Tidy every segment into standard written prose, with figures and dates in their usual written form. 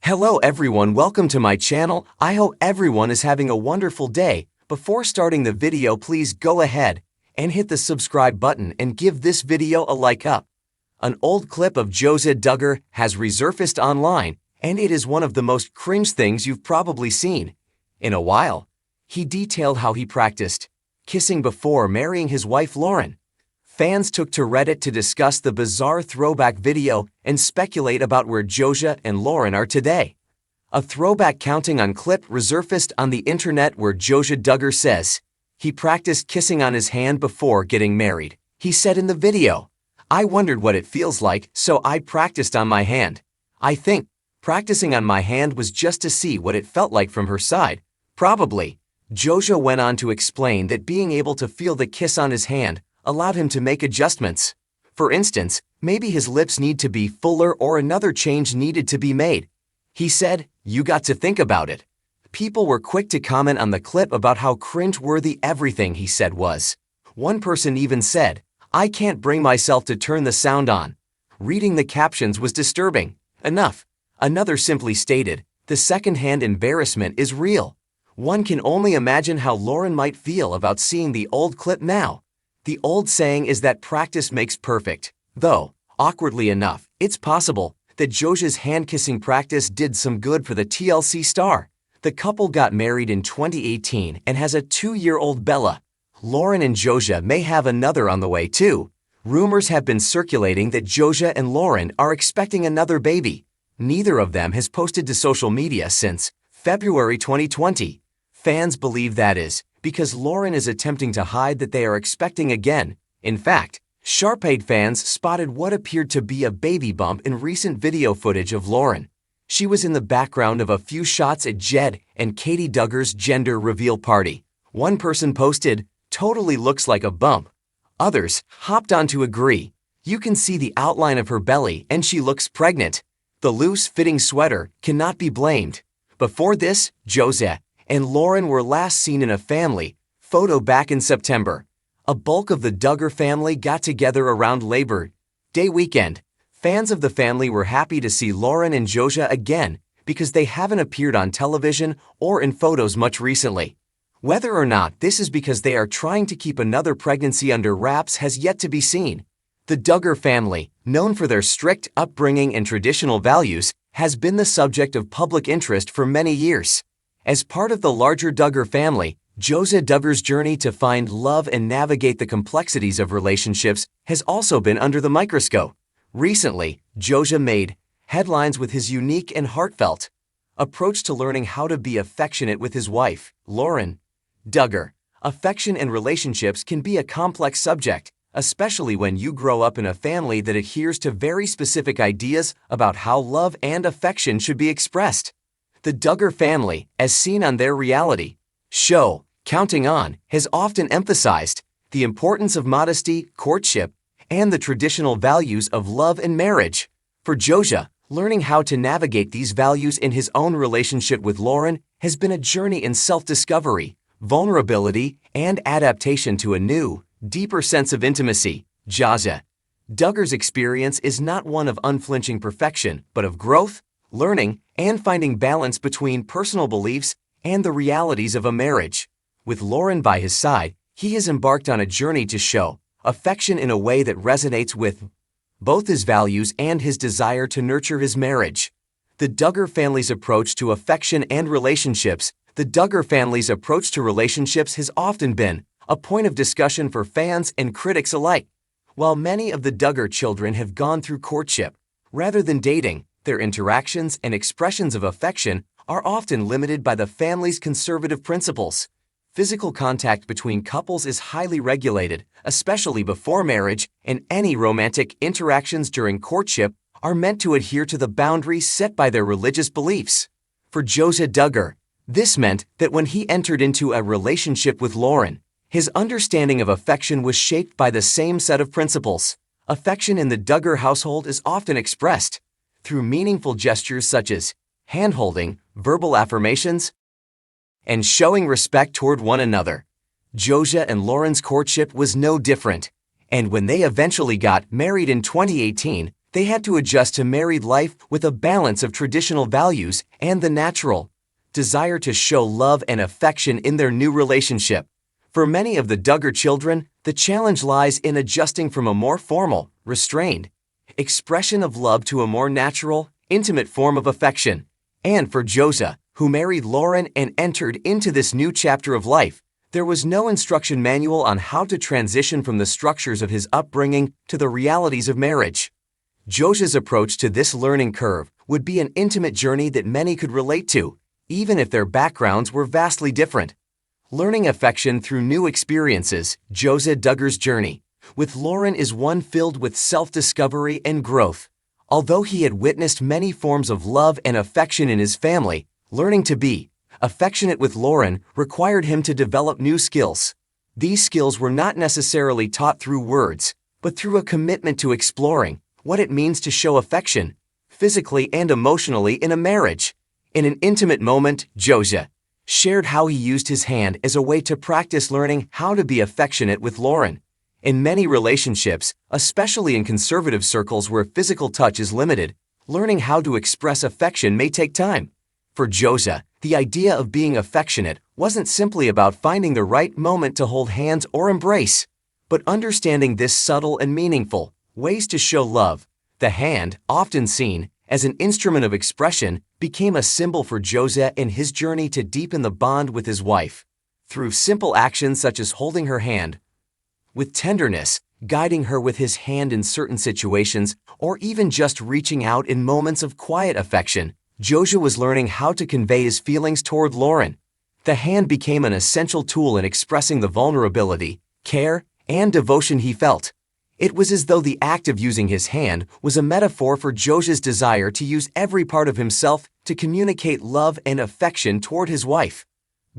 Hello everyone, welcome to my channel. I hope everyone is having a wonderful day. Before starting the video, please go ahead and hit the subscribe button and give this video a like up. An old clip of Josiah Duggar has resurfaced online, and it is one of the most cringe things you've probably seen in a while. He detailed how he practiced kissing before marrying his wife Lauren. Fans took to Reddit to discuss the bizarre throwback video and speculate about where Josiah and Lauren are today. A throwback counting on clip resurfaced on the internet where Josiah Duggar says he practiced kissing on his hand before getting married. He said in the video, "I wondered what it feels like, so I practiced on my hand. I think practicing on my hand was just to see what it felt like from her side, probably." Josiah went on to explain that being able to feel the kiss on his hand allowed him to make adjustments. For instance, maybe his lips need to be fuller or another change needed to be made. He said, "You got to think about it." People were quick to comment on the clip about how cringe-worthy everything he said was. One person even said, "I can't bring myself to turn the sound on." Reading the captions was disturbing enough. Another simply stated, "The second-hand embarrassment is real." One can only imagine how Lauren might feel about seeing the old clip now. The old saying is that practice makes perfect. Though, awkwardly enough, it's possible that Josiah's hand-kissing practice did some good for the TLC star. The couple got married in 2018 and has a 2-year-old Bella. Lauren and Josiah may have another on the way too. Rumors have been circulating that Josiah and Lauren are expecting another baby. Neither of them has posted to social media since February 2020. Fans believe that is because Lauren is attempting to hide that they are expecting again. In fact, Sharpade fans spotted what appeared to be a baby bump in recent video footage of Lauren. She was in the background of a few shots at Jed and Katie Duggar's gender reveal party. One person posted, "Totally looks like a bump." Others hopped on to agree. "You can see the outline of her belly and she looks pregnant." The loose-fitting sweater cannot be blamed. Before this, Josiah and Lauren were last seen in a family photo back in September. A bulk of the Duggar family got together around Labor Day weekend. Fans of the family were happy to see Lauren and Josiah again because they haven't appeared on television or in photos much recently. Whether or not this is because they are trying to keep another pregnancy under wraps has yet to be seen. The Duggar family, known for their strict upbringing and traditional values, has been the subject of public interest for many years. As part of the larger Duggar family, Josiah Duggar's journey to find love and navigate the complexities of relationships has also been under the microscope. Recently, Josiah made headlines with his unique and heartfelt approach to learning how to be affectionate with his wife, Lauren Duggar. Affection and relationships can be a complex subject, especially when you grow up in a family that adheres to very specific ideas about how love and affection should be expressed. The Duggar family, as seen on their reality show, Counting On, has often emphasized the importance of modesty, courtship, and the traditional values of love and marriage. For Josiah, learning how to navigate these values in his own relationship with Lauren has been a journey in self-discovery, vulnerability, and adaptation to a new, deeper sense of intimacy. Josiah Duggar's experience is not one of unflinching perfection, but of growth, learning, and finding balance between personal beliefs and the realities of a marriage. With Lauren by his side, he has embarked on a journey to show affection in a way that resonates with both his values and his desire to nurture his marriage. The Duggar family's approach to affection and relationships. The Duggar family's approach to relationships has often been a point of discussion for fans and critics alike. While many of the Duggar children have gone through courtship rather than dating, their interactions and expressions of affection are often limited by the family's conservative principles. Physical contact between couples is highly regulated, especially before marriage, and any romantic interactions during courtship are meant to adhere to the boundaries set by their religious beliefs. For Josiah Duggar, this meant that when he entered into a relationship with Lauren, his understanding of affection was shaped by the same set of principles. Affection in the Duggar household is often expressed through meaningful gestures such as hand-holding, verbal affirmations, and showing respect toward one another. Josiah and Lauren's courtship was no different, and when they eventually got married in 2018, They had to adjust to married life with a balance of traditional values and the natural desire to show love and affection in their new relationship. For many of the Duggar children, the challenge lies in adjusting from a more formal, restrained expression of love to a more natural, intimate form of affection. And for Josiah, who married Lauren and entered into this new chapter of life, there was no instruction manual on how to transition from the structures of his upbringing to the realities of marriage. Josiah's approach to this learning curve would be an intimate journey that many could relate to, even if their backgrounds were vastly different. Learning affection through new experiences, Josiah Duggar's journey with Lauren is one filled with self-discovery and growth. Although he had witnessed many forms of love and affection in his family, learning to be affectionate with Lauren required him to develop new skills. These skills were not necessarily taught through words, but through a commitment to exploring what it means to show affection, physically and emotionally, in a marriage. In an intimate moment, Josiah shared how he used his hand as a way to practice learning how to be affectionate with Lauren. In many relationships, especially in conservative circles where physical touch is limited, learning how to express affection may take time. For Josiah, the idea of being affectionate wasn't simply about finding the right moment to hold hands or embrace, but understanding this subtle and meaningful ways to show love. The hand, often seen as an instrument of expression, became a symbol for Josiah in his journey to deepen the bond with his wife. Through simple actions such as holding her hand with tenderness, guiding her with his hand in certain situations, or even just reaching out in moments of quiet affection, Josiah was learning how to convey his feelings toward Lauren. The hand became an essential tool in expressing the vulnerability, care, and devotion he felt. It was as though the act of using his hand was a metaphor for Josiah's desire to use every part of himself to communicate love and affection toward his wife.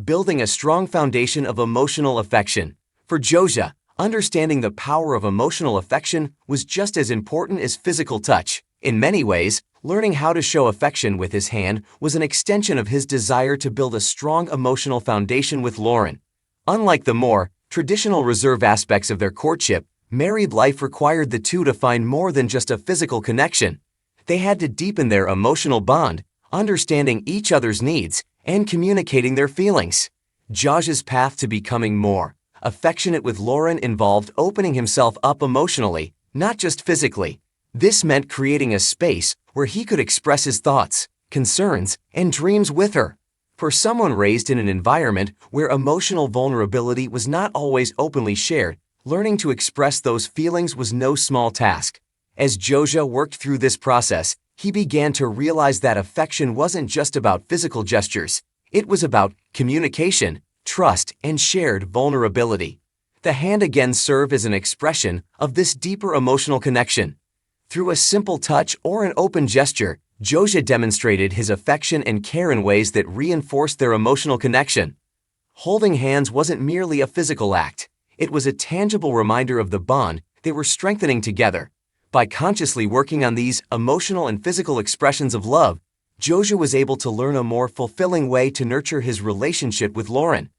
Building a strong foundation of emotional affection. For Josiah, understanding the power of emotional affection was just as important as physical touch. In many ways, learning how to show affection with his hand was an extension of his desire to build a strong emotional foundation with Lauren. Unlike the more traditional reserve aspects of their courtship, married life required the two to find more than just a physical connection. They had to deepen their emotional bond, understanding each other's needs and communicating their feelings. Josiah's path to becoming more affectionate with Lauren involved opening himself up emotionally, not just physically. This meant creating a space where he could express his thoughts, concerns, and dreams with her. For someone raised in an environment where emotional vulnerability was not always openly shared, learning to express those feelings was no small task. As Josiah worked through this process, he began to realize that affection wasn't just about physical gestures. It was about communication, trust, and shared vulnerability. The hand again served as an expression of this deeper emotional connection. Through a simple touch or an open gesture, Josiah demonstrated his affection and care in ways that reinforced their emotional connection. Holding hands wasn't merely a physical act. It was a tangible reminder of the bond they were strengthening together. By consciously working on these emotional and physical expressions of love, Josiah was able to learn a more fulfilling way to nurture his relationship with Lauren.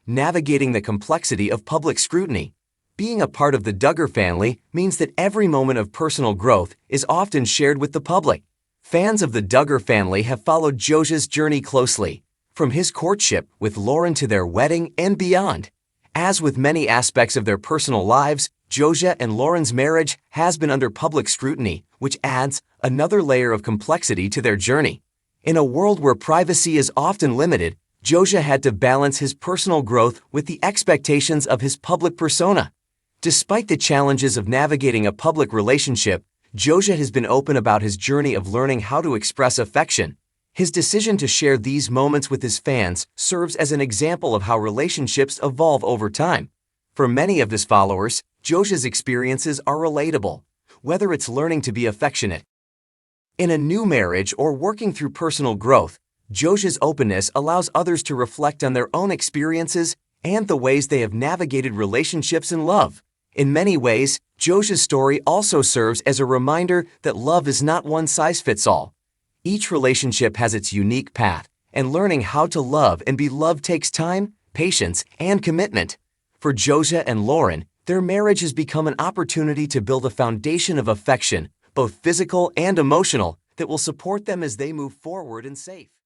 Navigating the complexity of public scrutiny. Being a part of the Duggar family means that every moment of personal growth is often shared with the public. Fans of the Duggar family have followed Josiah's journey closely, from his courtship with Lauren to their wedding and beyond. As with many aspects of their personal lives, Josiah and Lauren's marriage has been under public scrutiny, which adds another layer of complexity to their journey. In a world where privacy is often limited, Josiah had to balance his personal growth with the expectations of his public persona. Despite the challenges of navigating a public relationship, Josiah has been open about his journey of learning how to express affection. His decision to share these moments with his fans serves as an example of how relationships evolve over time. For many of his followers, Josiah's experiences are relatable, whether it's learning to be affectionate in a new marriage or working through personal growth. Josiah's openness allows others to reflect on their own experiences and the ways they have navigated relationships and love. In many ways, Josiah's story also serves as a reminder that love is not one size fits all. Each relationship has its unique path, and learning how to love and be loved takes time, patience, and commitment. For Josiah and Lauren, their marriage has become an opportunity to build a foundation of affection, both physical and emotional, that will support them as they move forward and safe.